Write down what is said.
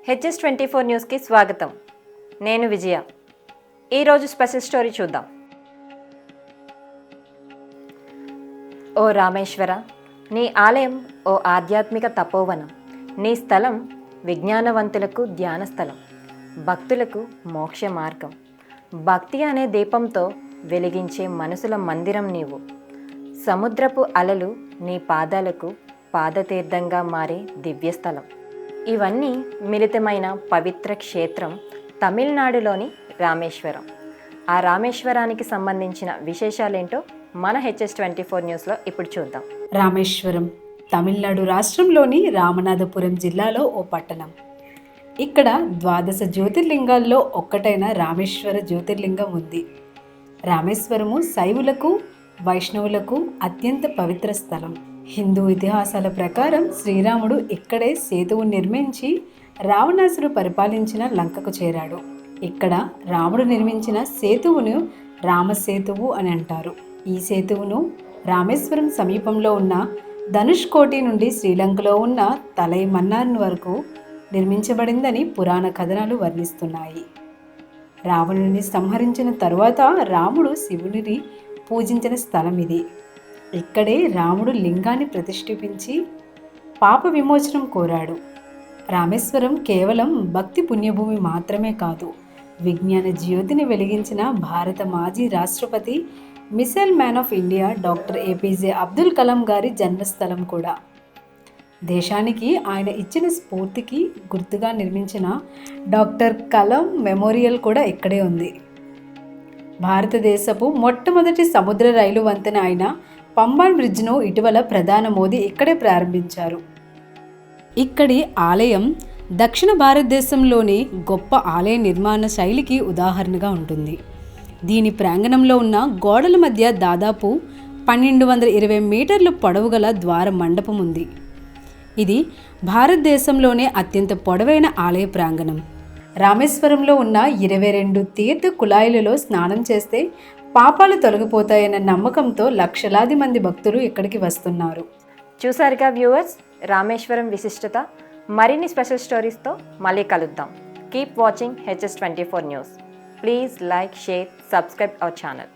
HS24 న్యూస్కి స్వాగతం. నేను విజయ. ఈరోజు స్పెషల్ స్టోరీ చూద్దాం. ఓ రామేశ్వర, నీ ఆలయం ఓ ఆధ్యాత్మిక తపోవనం. నీ స్థలం విజ్ఞానవంతులకు ధ్యాన స్థలం, భక్తులకు మోక్ష మార్గం. భక్తి అనే దీపంతో వెలిగించే మనసుల మందిరం నీవు. సముద్రపు అలలు నీ పాదాలకు పాదతీర్థంగా మారే దివ్యస్థలం. ఇవన్నీ మిళితమైన పవిత్ర క్షేత్రం తమిళనాడులోని రామేశ్వరం. ఆ రామేశ్వరానికి సంబంధించిన విశేషాలేంటో మన HS24 న్యూస్లో ఇప్పుడు చూద్దాం. రామేశ్వరం తమిళనాడు రాష్ట్రంలోని రామనాథపురం జిల్లాలో ఓ పట్టణం. ఇక్కడ 12 జ్యోతిర్లింగాల్లో ఒక్కటైన రామేశ్వర జ్యోతిర్లింగం ఉంది. రామేశ్వరము శైవులకు వైష్ణవులకు అత్యంత పవిత్ర స్థలం. హిందూ ఇతిహాసాల ప్రకారం శ్రీరాముడు ఇక్కడే సేతువు నిర్మించి రావణాసుడు పరిపాలించిన లంకకు చేరాడు. ఇక్కడ రాముడు నిర్మించిన సేతువును రామసేతువు అని అంటారు. ఈ సేతువును రామేశ్వరం సమీపంలో ఉన్న ధనుష్కోటి నుండి శ్రీలంకలో ఉన్న తలై మన్నార్ వరకు నిర్మించబడిందని పురాణ కథనాలు వర్ణిస్తున్నాయి. రావణుని సంహరించిన తరువాత రాముడు శివునిని పూజించిన స్థలం ఇది. ఇక్కడే రాముడు లింగాన్ని ప్రతిష్ఠించి పాప విమోచనం కోరాడు. రామేశ్వరం కేవలం భక్తి పుణ్యభూమి మాత్రమే కాదు, విజ్ఞాన జ్యోతిని వెలిగించిన భారత మాజీ రాష్ట్రపతి missile man of India doctor APJ Abdul Kalam గారి జన్మస్థలం కూడా. దేశానికి ఆయన ఇచ్చిన స్ఫూర్తికి గుర్తుగా నిర్మించిన డాక్టర్ కలాం మెమోరియల్ కూడా ఇక్కడే ఉంది. భారతదేశపు మొట్టమొదటి సముద్ర రైలు వంతెన అయిన పంబాన్ బ్రిడ్జ్ను ఇటీవల ప్రధాని మోదీ ఇక్కడే ప్రారంభించారు. ఇక్కడి ఆలయం దక్షిణ భారతదేశంలోని గొప్ప ఆలయ నిర్మాణ శైలికి ఉదాహరణగా ఉంటుంది. దీని ప్రాంగణంలో ఉన్న గోడల మధ్య దాదాపు 1220 మీటర్ల పొడవు గల ద్వార మండపం ఉంది. ఇది భారతదేశంలోనే అత్యంత పొడవైన ఆలయ ప్రాంగణం. రామేశ్వరంలో ఉన్న 22 తీర్థ కుళాయిలలో స్నానం చేస్తే పాపాలు తొలగిపోతాయన్న నమ్మకంతో లక్షలాది మంది భక్తులు ఇక్కడికి వస్తున్నారు. చూసారుగా వ్యూవర్స్, రామేశ్వరం విశిష్టత. మరిన్ని స్పెషల్ స్టోరీస్తో మళ్ళీ కలుద్దాం. Keep watching HS24 news. Please like, share, subscribe our channel.